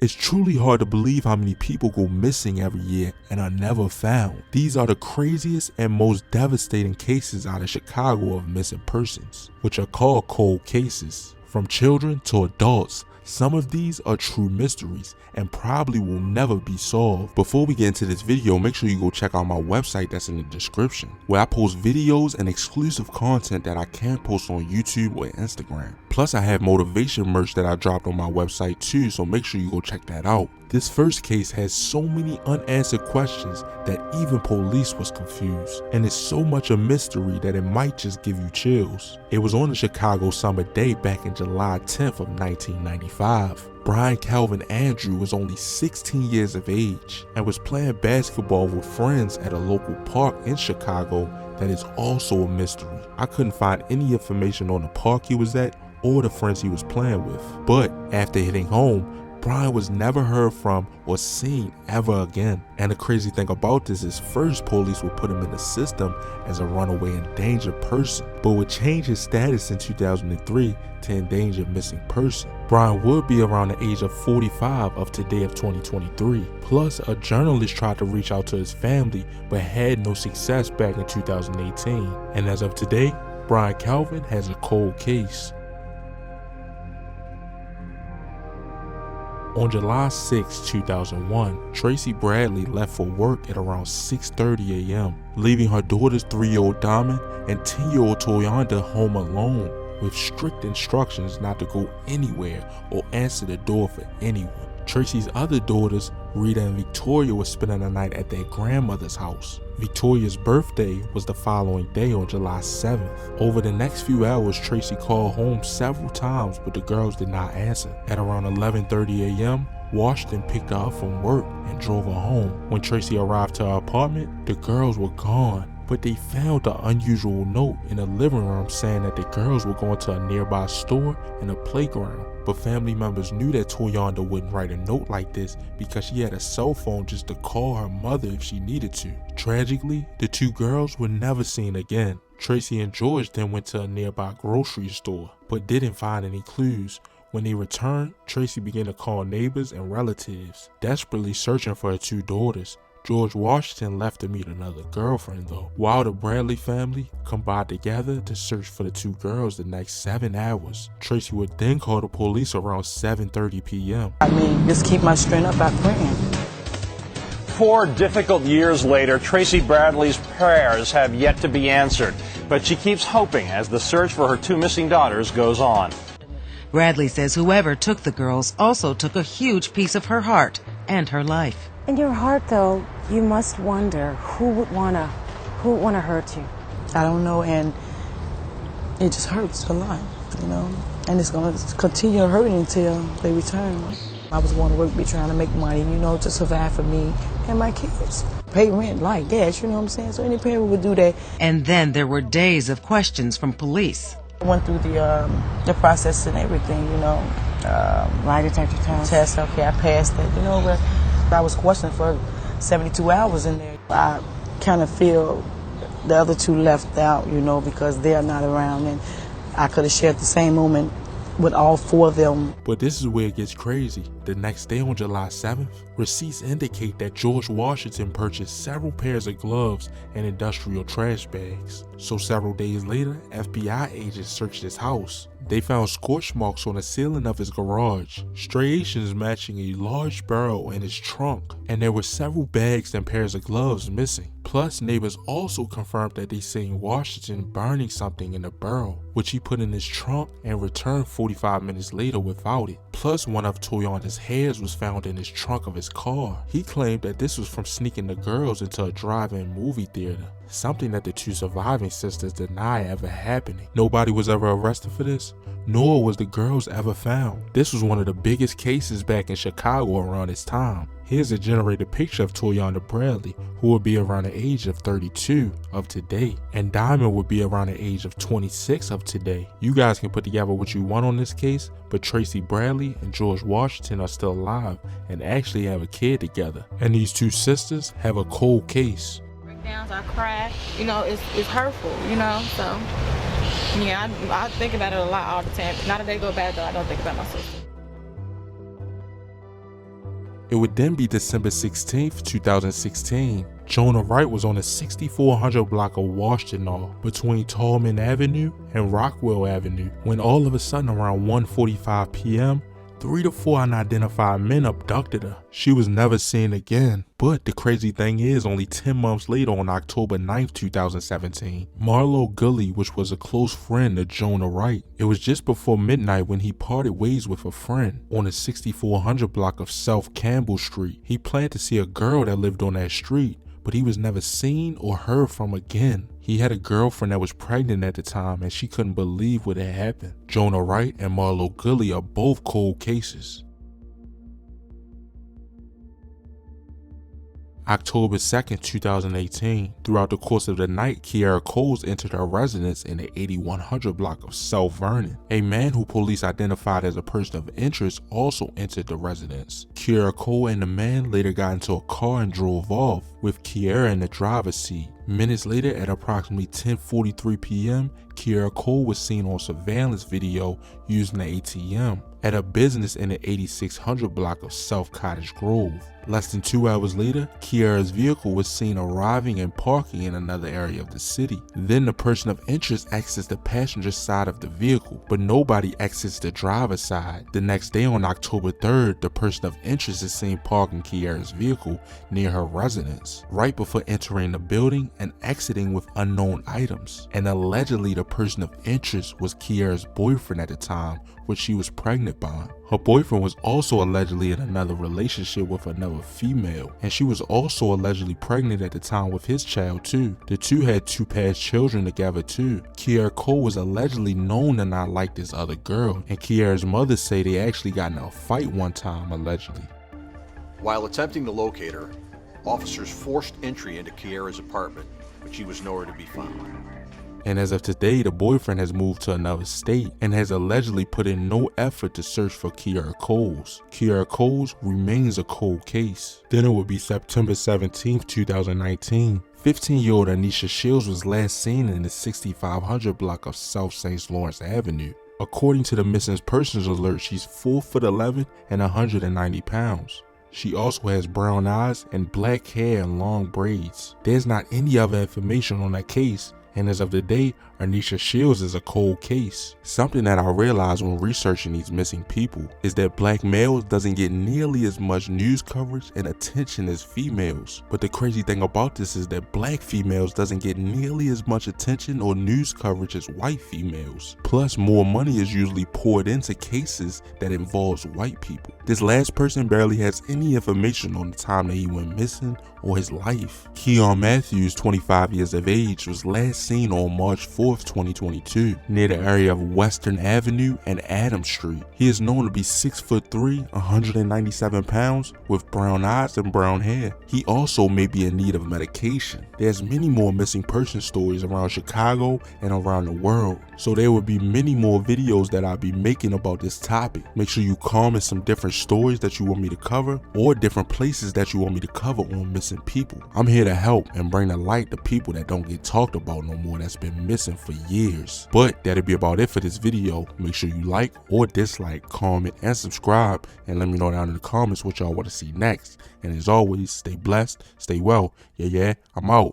It's truly hard to believe how many people go missing every year and are never found. These are the craziest and most devastating cases out of Chicago of missing persons, which are called cold cases. From children to adults, some of these are true mysteries and probably will never be solved. Before we get into this video, make sure you go check out my website that's in the description, where I post videos and exclusive content that I can't post on YouTube or Instagram. Plus, I have motivation merch that I dropped on my website too, so make sure you go check that out. This first case has so many unanswered questions that even police was confused, and it's so much a mystery that it might just give you chills. It was on a Chicago summer day back in July 10th of 1995. Kelvin Andrewin was only 16 years of age and was playing basketball with friends at a local park in Chicago that is also a mystery. I couldn't find any information on the park he was at or the friends he was playing with, but after hitting home, Brian was never heard from or seen ever again. And the crazy thing about this is first police would put him in the system as a runaway endangered person, but would change his status in 2003 to endangered missing person. Brian would be around the age of 45 of today of 2023. Plus, a journalist tried to reach out to his family but had no success back in 2018. And as of today, Brian Kelvin has a cold case. On July 6, 2001, Tracy Bradley left for work at around 6:30 a.m., leaving her daughter's 3-year-old Diamond and 10-year-old Toyonda home alone, with strict instructions not to go anywhere or answer the door for anyone. Tracy's other daughters, Rita and Victoria, were spending the night at their grandmother's house. Victoria's birthday was the following day on July 7th. Over the next few hours, Tracy called home several times, but the girls did not answer. At around 11:30 a.m., Washington picked her up from work and drove her home. When Tracy arrived to her apartment, the girls were gone, but they found an unusual note in the living room saying that the girls were going to a nearby store and a playground. But family members knew that Toyonda wouldn't write a note like this because she had a cell phone just to call her mother if she needed to. Tragically, the two girls were never seen again. Tracy and George then went to a nearby grocery store, but didn't find any clues. When they returned, Tracy began to call neighbors and relatives, desperately searching for her two daughters. George Washington left to meet another girlfriend though, while the Bradley family combined together to search for the two girls the next 7 hours. Tracy would then call the police around 7:30 p.m. Just keep my strength up by praying. 4 difficult years later, Tracy Bradley's prayers have yet to be answered, but she keeps hoping as the search for her 2 missing daughters goes on. Bradley says whoever took the girls also took a huge piece of her heart and her life. In your heart, though, you must wonder who would wanna hurt you. I don't know, and it just hurts a lot, you know. And it's gonna continue hurting until they return. I was going to work, be trying to make money, you know, to survive for me and my kids. Pay rent like gas, you know what I'm saying? So any parent would do that. And then there were days of questions from police. I went through the process and everything, you know. Lie detector test. Okay, I passed that, you know, but I was questioned for 72 hours in there. I kind of feel the other 2 left out, you know, because they're not around, and I could have shared the same moment with all 4 of them. But this is where it gets crazy. The next day on July 7th, receipts indicate that George Washington purchased several pairs of gloves and industrial trash bags. So several days later, FBI agents searched his house. They found scorch marks on the ceiling of his garage, striations matching a large barrel in his trunk, and there were several bags and pairs of gloves missing. Plus, neighbors also confirmed that they seen Washington burning something in the barrel, which he put in his trunk and returned 45 minutes later without it. Plus, one of Toyonda's hairs was found in his trunk of his car. He claimed that this was from sneaking the girls into a drive-in movie theater, something that the 2 surviving sisters deny ever happening. Nobody was ever arrested for this, nor was the girls ever found. This was one of the biggest cases back in Chicago around this time. Here's a generated picture of Toyonda Bradley, who would be around the age of 32 of today, and Diamond would be around the age of 26 of today. You guys can put together what you want on this case, but Tracy Bradley and George Washington are still alive and actually have a kid together. And these 2 sisters have a cold case. Breakdowns, I cry, you know, it's hurtful, you know, so yeah, I think about it a lot all the time. Not a day go bad though I don't think about my sister. It would then be December 16th, 2016. Jonah Wright was on the 6400 block of Washtenaw between Tallman Avenue and Rockwell Avenue when all of a sudden around 1:45 p.m., 3 to 4 unidentified men abducted her. She was never seen again. But the crazy thing is, only 10 months later on October 9th, 2017, Marlo Gully, which was a close friend of Jonah Wright, it was just before midnight when he parted ways with a friend on the 6400 block of South Campbell Street. He planned to see a girl that lived on that street, but he was never seen or heard from again. He had a girlfriend that was pregnant at the time and she couldn't believe what had happened. Jonah Wright and Marlo Gully are both cold cases. October 2nd, 2018. Throughout the course of the night, Kiara Coles entered her residence in the 8100 block of South Vernon. A man who police identified as a person of interest also entered the residence. Kiara Cole and the man later got into a car and drove off, with Kiara in the driver's seat. Minutes later, at approximately 10:43 p.m., Kiara Cole was seen on surveillance video using the ATM at a business in the 8600 block of South Cottage Grove. Less than 2 hours later, Kiara's vehicle was seen arriving and parking in another area of the city. Then the person of interest exits the passenger side of the vehicle, but nobody exits the driver's side. The next day on October 3rd, the person of interest is seen parking Kiara's vehicle near her residence, right before entering the building and exiting with unknown items. And allegedly the person of interest was Kiara's boyfriend at the time, which she was pregnant by. Her boyfriend was also allegedly in another relationship with another female, and she was also allegedly pregnant at the time with his child too. The two had 2 past children together too. Kiara Cole was allegedly known to not like this other girl, and Kiara's mother say they actually got in a fight one time allegedly. While attempting to locate her, officers forced entry into Kiara's apartment, but she was nowhere to be found. And as of today, the boyfriend has moved to another state and has allegedly put in no effort to search for Kiara Coles. Kiara Coles remains a cold case. Then it would be September 17th, 2019. 15-year-old Anisha Shields was last seen in the 6500 block of South St. Lawrence Avenue. According to the missing persons alert, she's 4'11" and 190 pounds. She also has brown eyes and black hair and long braids. There's not any other information on that case, and as of today, Anisha Shields is a cold case. Something that I realized when researching these missing people is that black males doesn't get nearly as much news coverage and attention as females. But the crazy thing about this is that black females doesn't get nearly as much attention or news coverage as white females. Plus, more money is usually poured into cases that involves white people. This last person barely has any information on the time that he went missing or his life. Keon Matthews, 25 years of age, was last seen on March 4th, 2022, near the area of Western Avenue and Adams Street. He is known to be 6'3", 197 pounds, with brown eyes and brown hair. He also may be in need of medication. There's many more missing person stories around Chicago and around the world, so there will be many more videos that I'll be making about this topic. Make sure you comment some different stories that you want me to cover or different places that you want me to cover on missing people. I'm here to help and bring to light the people that don't get talked about no more, that's been missing for years. But that'll be about it for this video. Make sure you like or dislike, comment, and subscribe, and let me know down in the comments what y'all want to see next. And as always, stay blessed, stay well. Yeah, I'm out.